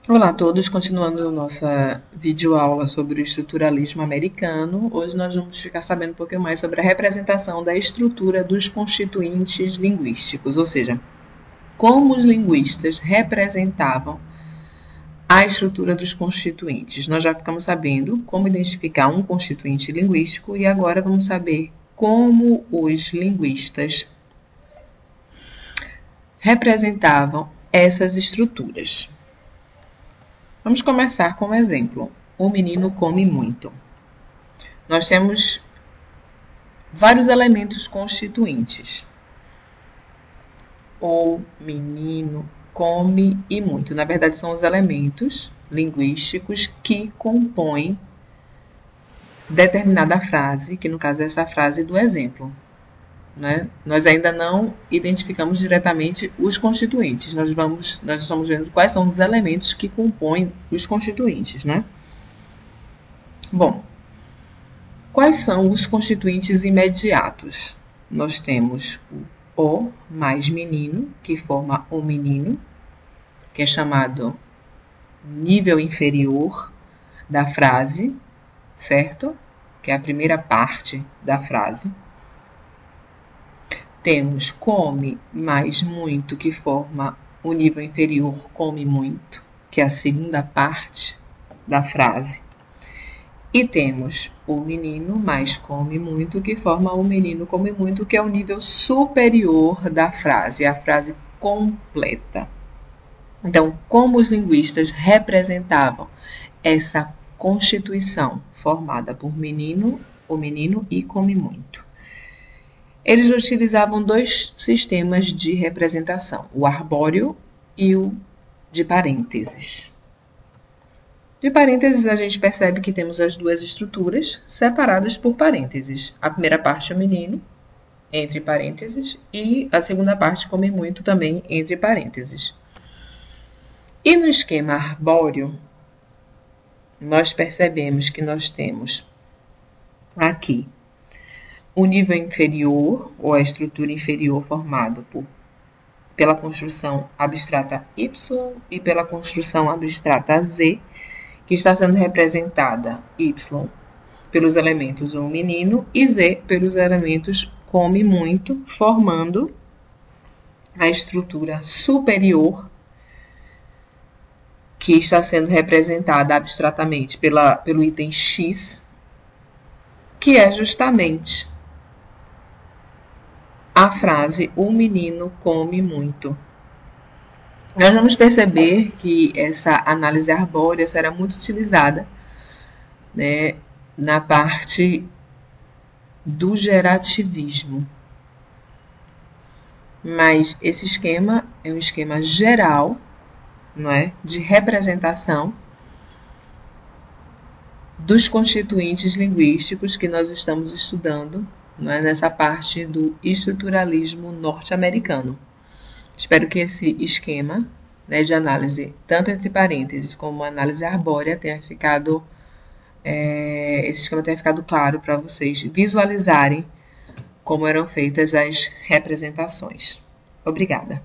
Olá a todos, continuando nossa videoaula sobre o estruturalismo americano. Hoje nós vamos ficar sabendo um pouquinho mais sobre a representação da estrutura dos constituintes linguísticos, ou seja, como os linguistas representavam a estrutura dos constituintes. Nós já ficamos sabendo como identificar um constituinte linguístico e agora vamos saber como os linguistas representavam essas estruturas. Vamos começar com um exemplo. O menino come muito. Nós temos vários elementos constituintes. O menino come e muito. Na verdade, são os elementos linguísticos que compõem determinada frase, que no caso é essa frase do exemplo. Né? Nós ainda não identificamos diretamente os constituintes. Nós estamos vendo quais são os elementos que compõem os constituintes, né? Bom, quais são os constituintes imediatos? Nós temos o mais menino, que forma o menino, que é chamado nível inferior da frase, certo? Que é a primeira parte da frase. Temos come mais muito, que forma o nível inferior come muito, que é a segunda parte da frase. E temos o menino mais come muito, que forma o menino come muito, que é o nível superior da frase, a frase completa. Então, como os linguistas representavam essa constituição formada por menino, o menino e come muito? Eles utilizavam dois sistemas de representação, o arbóreo e o de parênteses. De parênteses, a gente percebe que temos as duas estruturas separadas por parênteses. A primeira parte é o menino, entre parênteses, e a segunda parte, come muito, também entre parênteses. E no esquema arbóreo, nós percebemos que nós temos aqui o nível inferior, ou a estrutura inferior, formado pela construção abstrata Y e pela construção abstrata Z, que está sendo representada Y pelos elementos o menino e Z pelos elementos come muito, formando a estrutura superior, que está sendo representada abstratamente pelo item X, que é justamente a frase o menino come muito. Nós vamos perceber que essa análise arbórea será muito utilizada, né, na parte do gerativismo. Mas esse esquema é um esquema geral, não é, de representação dos constituintes linguísticos que nós estamos estudando, nessa parte do estruturalismo norte-americano. Espero que esse esquema, né, de análise, tanto entre parênteses como análise arbórea, esse esquema tenha ficado claro para vocês visualizarem como eram feitas as representações. Obrigada.